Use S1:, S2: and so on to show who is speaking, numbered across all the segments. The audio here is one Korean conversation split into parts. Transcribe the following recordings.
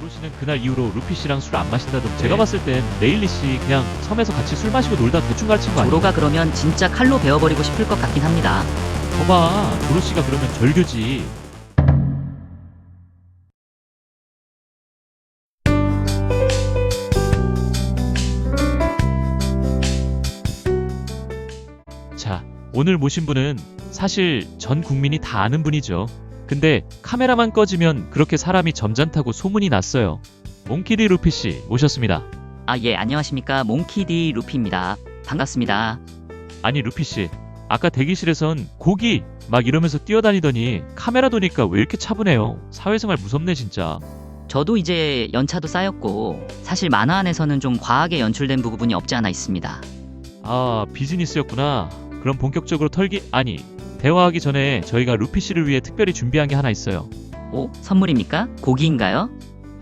S1: 도로시는 그날 이후로 루피 씨랑 술 안 마신다던데
S2: 네.
S1: 제가 봤을 땐 레일리 씨 그냥 섬에서 같이 술 마시고 놀다 대충 가르친 거 아니에요?
S2: 조로가 그러면 진짜 칼로 베어버리고 싶을 것 같긴 합니다.
S1: 거봐, 도로시가 그러면 절교지. 자, 오늘 모신 분은 사실 전 국민이 다 아는 분이죠. 근데 카메라만 꺼지면 그렇게 사람이 점잖다고 소문이 났어요. 몽키디 루피 씨 모셨습니다.
S2: 아, 예, 안녕하십니까. 몽키디 루피입니다. 반갑습니다.
S1: 아니 루피 씨, 아까 대기실에선 고기 막 이러면서 뛰어다니더니 카메라 도니까 왜 이렇게 차분해요? 사회생활 무섭네 진짜.
S2: 저도 이제 연차도 쌓였고 사실 만화 안에서는 좀 과하게 연출된 부분이 없지 않아 있습니다.
S1: 아, 비즈니스였구나. 그럼 본격적으로 털기 아니 대화하기 전에 저희가 루피 씨를 위해 특별히 준비한 게 하나 있어요.
S2: 오, 선물입니까? 고기인가요?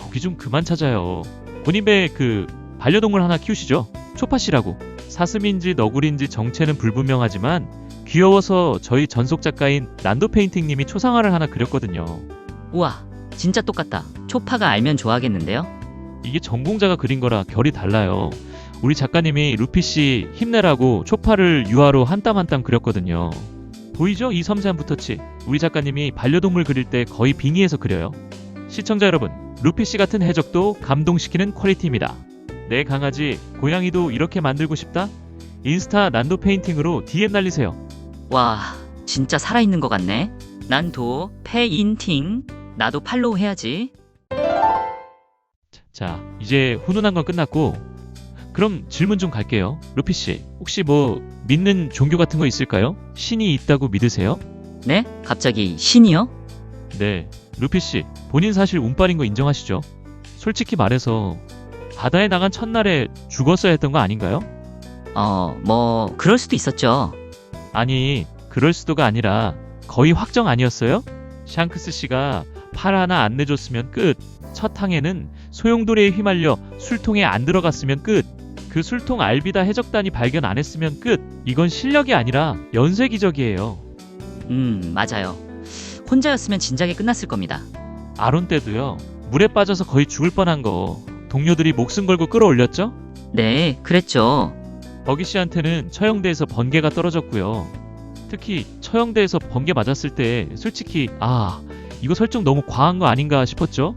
S1: 고기 좀 그만 찾아요. 본인 배에 그 반려동물 하나 키우시죠? 초파 씨라고. 사슴인지 너구리인지 정체는 불분명하지만 귀여워서 저희 전속 작가인 란도 페인팅님이 초상화를 하나 그렸거든요.
S2: 우와, 진짜 똑같다. 초파가 알면 좋아하겠는데요?
S1: 이게 전공자가 그린 거라 결이 달라요. 우리 작가님이 루피 씨 힘내라고 초파를 유화로 한 땀 한 땀 그렸거든요. 보이죠? 이 섬세한 붓터치. 우리 작가님이 반려동물 그릴 때 거의 빙의해서 그려요. 시청자 여러분, 루피 씨 같은 해적도 감동시키는 퀄리티입니다. 내 강아지, 고양이도 이렇게 만들고 싶다? 인스타 난도 페인팅으로 DM 날리세요.
S2: 와, 진짜 살아있는 것 같네. 난도 페인팅. 나도 팔로우 해야지.
S1: 자, 이제 훈훈한 건 끝났고 그럼 질문 좀 갈게요. 루피 씨, 혹시 뭐 믿는 종교 같은 거 있을까요? 신이 있다고 믿으세요?
S2: 네? 갑자기 신이요?
S1: 네, 루피 씨, 본인 사실 운빨인 거 인정하시죠? 솔직히 말해서 바다에 나간 첫날에 죽었어야 했던 거 아닌가요?
S2: 뭐 그럴 수도 있었죠.
S1: 아니, 그럴 수도가 아니라 거의 확정 아니었어요? 샹크스 씨가 팔 하나 안 내줬으면 끝. 첫 항해는 소용돌이에 휘말려 술통에 안 들어갔으면 끝. 그 술통 알비다 해적단이 발견 안 했으면 끝. 이건 실력이 아니라 연쇄 기적이에요.
S2: 맞아요. 혼자였으면 진작에 끝났을 겁니다.
S1: 아론 때도요. 물에 빠져서 거의 죽을 뻔한 거 동료들이 목숨 걸고 끌어올렸죠?
S2: 네, 그랬죠.
S1: 버기 씨한테는 처형대에서 번개가 떨어졌고요. 특히 처형대에서 번개 맞았을 때 솔직히 이거 설정 너무 과한 거 아닌가 싶었죠?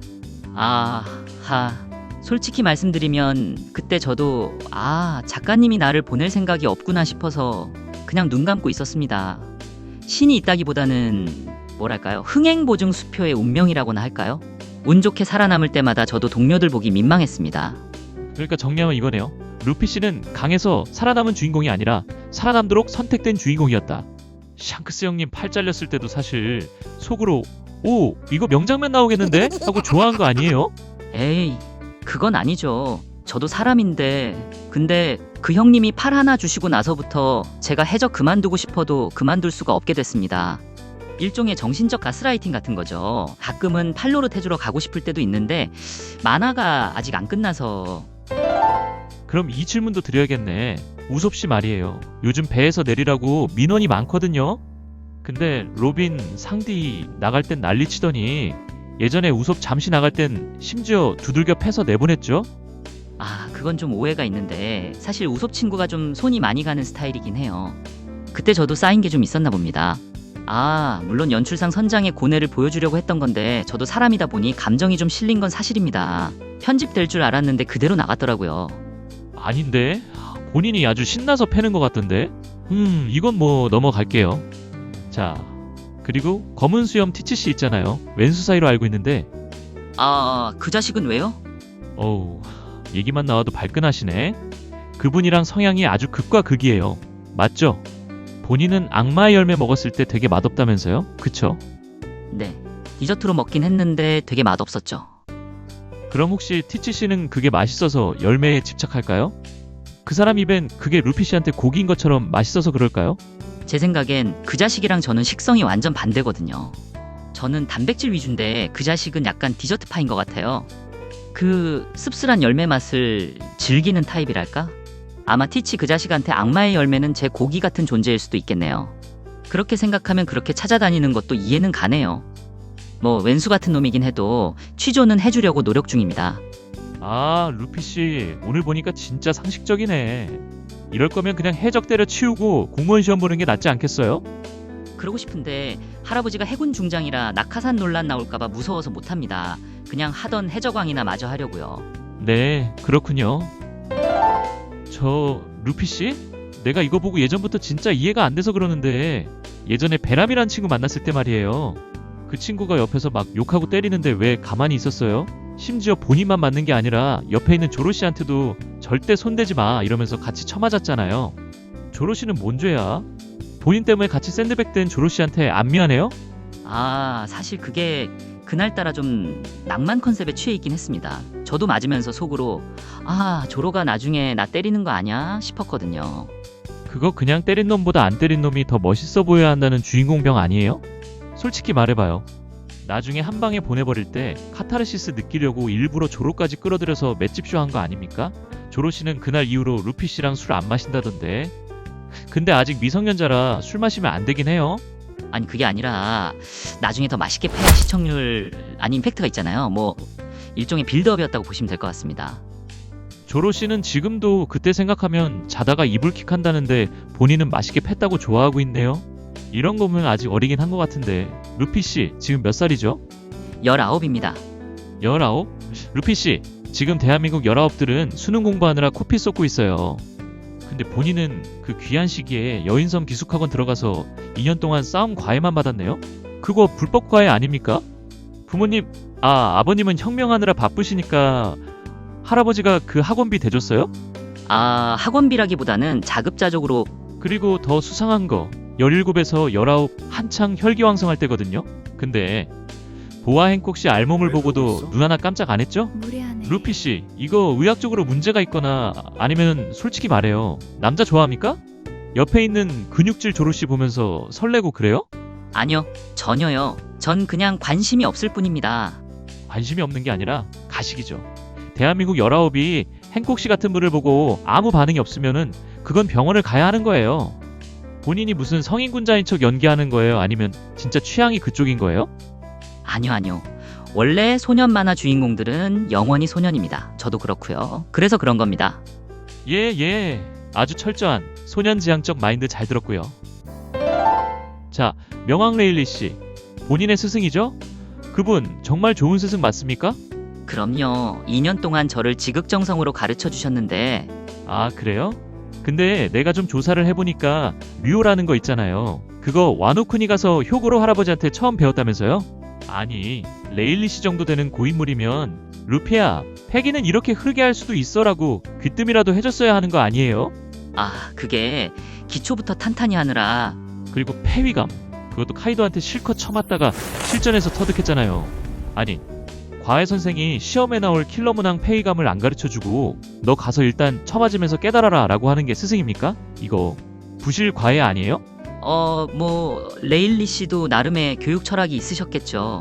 S2: 솔직히 말씀드리면 그때 저도 작가님이 나를 보낼 생각이 없구나 싶어서 그냥 눈 감고 있었습니다. 신이 있다기보다는 뭐랄까요, 흥행보증 수표의 운명이라고나 할까요? 운 좋게 살아남을 때마다 저도 동료들 보기 민망했습니다.
S1: 그러니까 정리하면 이거네요. 루피 씨는 강에서 살아남은 주인공이 아니라 살아남도록 선택된 주인공이었다. 샹크스 형님 팔 잘렸을 때도 사실 속으로 오, 이거 명장면 나오겠는데? 하고 좋아한 거 아니에요?
S2: 에이, 그건 아니죠. 저도 사람인데. 근데 그 형님이 팔 하나 주시고 나서부터 제가 해적 그만두고 싶어도 그만둘 수가 없게 됐습니다. 일종의 정신적 가스라이팅 같은 거죠. 가끔은 팔로를 해주러 가고 싶을 때도 있는데 만화가 아직 안 끝나서.
S1: 그럼 이 질문도 드려야겠네. 우섭 씨 말이에요. 요즘 배에서 내리라고 민원이 많거든요. 근데 로빈, 상디 나갈 땐 난리치더니 예전에 우섭 잠시 나갈 땐 심지어 두들겨 패서 내보냈죠?
S2: 그건 좀 오해가 있는데 사실 우섭 친구가 좀 손이 많이 가는 스타일이긴 해요. 그때 저도 쌓인 게 좀 있었나 봅니다. 물론 연출상 선장의 고뇌를 보여주려고 했던 건데 저도 사람이다 보니 감정이 좀 실린 건 사실입니다. 편집될 줄 알았는데 그대로 나갔더라고요.
S1: 아닌데? 본인이 아주 신나서 패는 것 같던데? 이건 뭐 넘어갈게요. 자, 그리고 검은 수염 티치씨 있잖아요. 왼수 사이로 알고 있는데
S2: 그 자식은 왜요?
S1: 어우, 얘기만 나와도 발끈하시네. 그분이랑 성향이 아주 극과 극이에요. 맞죠? 본인은 악마의 열매 먹었을 때 되게 맛없다면서요? 그쵸?
S2: 네, 디저트로 먹긴 했는데 되게 맛없었죠.
S1: 그럼 혹시 티치씨는 그게 맛있어서 열매에 집착할까요? 그 사람 입엔 그게 루피 씨한테 고기인 것처럼 맛있어서 그럴까요?
S2: 제 생각엔 그 자식이랑 저는 식성이 완전 반대거든요. 저는 단백질 위주인데 그 자식은 약간 디저트파인 것 같아요. 그 씁쓸한 열매 맛을 즐기는 타입이랄까? 아마 티치 그 자식한테 악마의 열매는 제 고기 같은 존재일 수도 있겠네요. 그렇게 생각하면 그렇게 찾아다니는 것도 이해는 가네요. 뭐 왼수 같은 놈이긴 해도 취조는 해주려고 노력 중입니다.
S1: 아, 루피씨, 오늘 보니까 진짜 상식적이네. 이럴 거면 그냥 해적 때려 치우고 공무원 시험 보는 게 낫지 않겠어요?
S2: 그러고 싶은데 할아버지가 해군 중장이라 낙하산 논란 나올까봐 무서워서 못합니다. 그냥 하던 해적왕이나 마저 하려고요.
S1: 네, 그렇군요. 루피씨? 내가 이거 보고 예전부터 진짜 이해가 안 돼서 그러는데, 예전에 베람이란 친구 만났을 때 말이에요. 그 친구가 옆에서 막 욕하고 때리는데 왜 가만히 있었어요? 심지어 본인만 맞는 게 아니라 옆에 있는 조로씨한테도 절대 손대지 마 이러면서 같이 쳐맞았잖아요. 조로씨는 뭔 죄야? 본인 때문에 같이 샌드백된 조로씨한테 안 미안해요?
S2: 아, 사실 그게 그날따라 좀 낭만 컨셉에 취해 있긴 했습니다. 저도 맞으면서 속으로 아, 조로가 나중에 나 때리는 거 아냐 싶었거든요.
S1: 그거 그냥 때린 놈보다 안 때린 놈이 더 멋있어 보여야 한다는 주인공병 아니에요? 솔직히 말해봐요. 나중에 한 방에 보내버릴 때 카타르시스 느끼려고 일부러 조로까지 끌어들여서 맷집쇼 한 거 아닙니까? 조로씨는 그날 이후로 루피씨랑 술 안 마신다던데. 근데 아직 미성년자라 술 마시면 안 되긴 해요.
S2: 아니 그게 아니라 나중에 더 맛있게 패야 시청률 아니 임팩트가 있잖아요. 뭐 일종의 빌드업이었다고 보시면 될 것 같습니다.
S1: 조로씨는 지금도 그때 생각하면 자다가 이불킥 한다는데 본인은 맛있게 팼다고 좋아하고 있네요. 이런 거 보면 아직 어리긴 한 것 같은데. 루피씨 지금 몇 살이죠?
S2: 19입니다.
S1: 19? 루피씨 지금 대한민국 19들은 수능 공부하느라 코피 쏟고 있어요. 근데 본인은 그 귀한 시기에 여인섬 기숙학원 들어가서 2년 동안 싸움 과외만 받았네요? 그거 불법 과외 아닙니까? 아버님은 혁명하느라 바쁘시니까 할아버지가 그 학원비 대줬어요?
S2: 아, 학원비라기보다는 자급자족으로.
S1: 그리고 더 수상한 거 17에서 19 한창 혈기왕성할 때거든요? 근데 보아 행콕씨 알몸을 보고도 눈 하나 깜짝 안 했죠?
S3: 무례하네.
S1: 루피씨 이거 의학적으로 문제가 있거나 아니면 솔직히 말해요. 남자 좋아합니까? 옆에 있는 근육질 조로씨 보면서 설레고 그래요?
S2: 아니요, 전혀요. 전 그냥 관심이 없을 뿐입니다.
S1: 관심이 없는 게 아니라 가식이죠. 대한민국 19이 행콕씨 같은 분을 보고 아무 반응이 없으면은 그건 병원을 가야 하는 거예요. 본인이 무슨 성인군자인 척 연기하는 거예요? 아니면 진짜 취향이 그쪽인 거예요?
S2: 아니요. 원래 소년 만화 주인공들은 영원히 소년입니다. 저도 그렇고요. 그래서 그런 겁니다.
S1: 예. 아주 철저한 소년지향적 마인드 잘 들었고요. 자, 명왕 레일리 씨. 본인의 스승이죠? 그분 정말 좋은 스승 맞습니까?
S2: 그럼요. 2년 동안 저를 지극정성으로 가르쳐 주셨는데
S1: 아, 그래요? 근데 내가 좀 조사를 해보니까 류오라는 거 있잖아요. 그거 와노쿠니 가서 효고로 할아버지한테 처음 배웠다면서요? 아니, 레일리 씨 정도 되는 고인물이면 루피야, 패기는 이렇게 흐르게 할 수도 있어라고 귀뜸이라도 해줬어야 하는 거 아니에요?
S2: 아, 그게 기초부터 탄탄히 하느라.
S1: 그리고 패위감, 그것도 카이도한테 실컷 쳐맞다가 실전에서 터득했잖아요. 아니, 과외 선생이 시험에 나올 킬러 문항 패위감을 안 가르쳐주고 너 가서 일단 쳐맞으면서 깨달아라 라고 하는 게 스승입니까? 이거 부실 과외 아니에요?
S2: 레일리 씨도 나름의 교육 철학이 있으셨겠죠.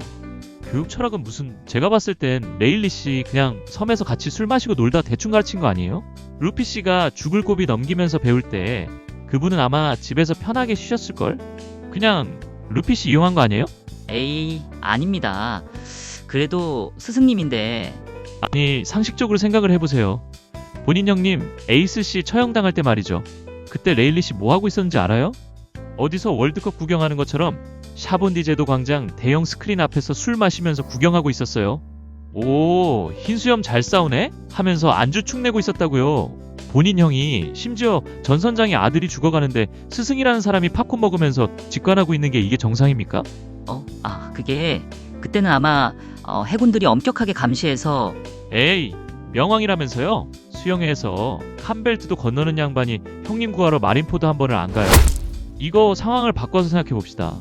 S1: 교육 철학은 무슨, 제가 봤을 땐 레일리 씨 그냥 섬에서 같이 술 마시고 놀다 대충 가르친 거 아니에요? 루피 씨가 죽을 고비 넘기면서 배울 때 그분은 아마 집에서 편하게 쉬셨을걸? 그냥 루피 씨 이용한 거 아니에요?
S2: 에이, 아닙니다. 그래도 스승님인데.
S1: 아니, 상식적으로 생각을 해보세요. 본인 형님 에이스 씨 처형당할 때 말이죠. 그때 레일리 씨 뭐 하고 있었는지 알아요? 어디서 월드컵 구경하는 것처럼 샤본디제도 광장 대형 스크린 앞에서 술 마시면서 구경하고 있었어요. 오, 흰수염 잘 싸우네? 하면서 안주 축내고 있었다고요. 본인 형이 심지어 전선장의 아들이 죽어가는데 스승이라는 사람이 팝콘 먹으면서 직관하고 있는 게 이게 정상입니까?
S2: 그게 그때는 아마 해군들이 엄격하게 감시해서.
S1: 에이, 명왕이라면서요? 수영회에서 칸벨트도 건너는 양반이 형님 구하러 마린포드 한 번을 안 가요? 이거 상황을 바꿔서 생각해봅시다.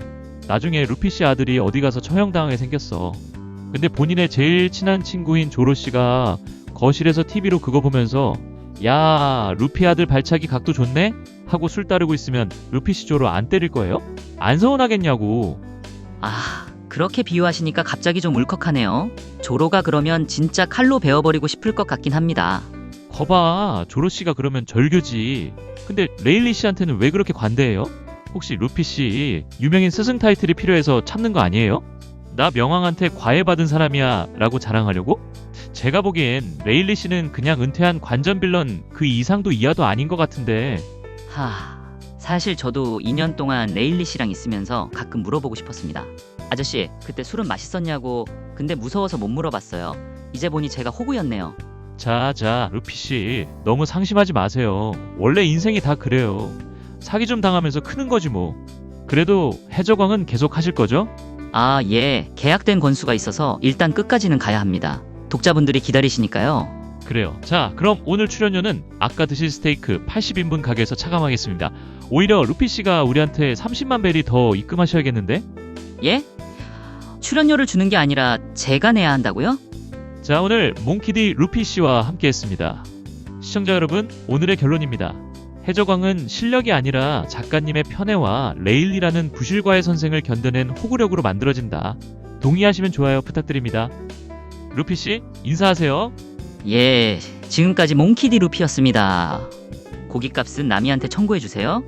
S1: 나중에 루피 씨 아들이 어디 가서 처형당하게 생겼어. 근데 본인의 제일 친한 친구인 조로 씨가 거실에서 TV로 그거 보면서 야, 루피 아들 발차기 각도 좋네? 하고 술 따르고 있으면 루피 씨 조로 안 때릴 거예요? 안 서운하겠냐고.
S2: 그렇게 비유하시니까 갑자기 좀 울컥하네요. 조로가 그러면 진짜 칼로 베어버리고 싶을 것 같긴 합니다.
S1: 거봐, 조로 씨가 그러면 절교지. 근데 레일리 씨한테는 왜 그렇게 관대해요? 혹시 루피 씨 유명인 스승 타이틀이 필요해서 참는 거 아니에요? 나 명왕한테 과외받은 사람이야 라고 자랑하려고? 제가 보기엔 레일리 씨는 그냥 은퇴한 관전 빌런 그 이상도 이하도 아닌 것 같은데.
S2: 사실 저도 2년 동안 레일리 씨랑 있으면서 가끔 물어보고 싶었습니다. 아저씨, 그때 술은 맛있었냐고. 근데 무서워서 못 물어봤어요. 이제 보니 제가 호구였네요.
S1: 자, 루피 씨, 너무 상심하지 마세요. 원래 인생이 다 그래요. 사기 좀 당하면서 크는 거지 뭐. 그래도 해적왕은 계속 하실 거죠?
S2: 예. 계약된 권수가 있어서 일단 끝까지는 가야 합니다. 독자분들이 기다리시니까요.
S1: 그래요. 자, 그럼 오늘 출연료는 아까 드실 스테이크 80인분 가게에서 차감하겠습니다. 오히려 루피 씨가 우리한테 30만 벨이 더 입금하셔야겠는데?
S2: 예? 출연료를 주는 게 아니라 제가 내야 한다고요?
S1: 자, 오늘 몽키디 루피 씨와 함께 했습니다. 시청자 여러분, 오늘의 결론입니다. 해적왕은 실력이 아니라 작가님의 편애와 레일리라는 부실과의 선생을 견뎌낸 호구력으로 만들어진다. 동의하시면 좋아요 부탁드립니다. 루피 씨, 인사하세요.
S2: 예, 지금까지 몽키디 루피였습니다. 고깃값은 남이한테 청구해주세요.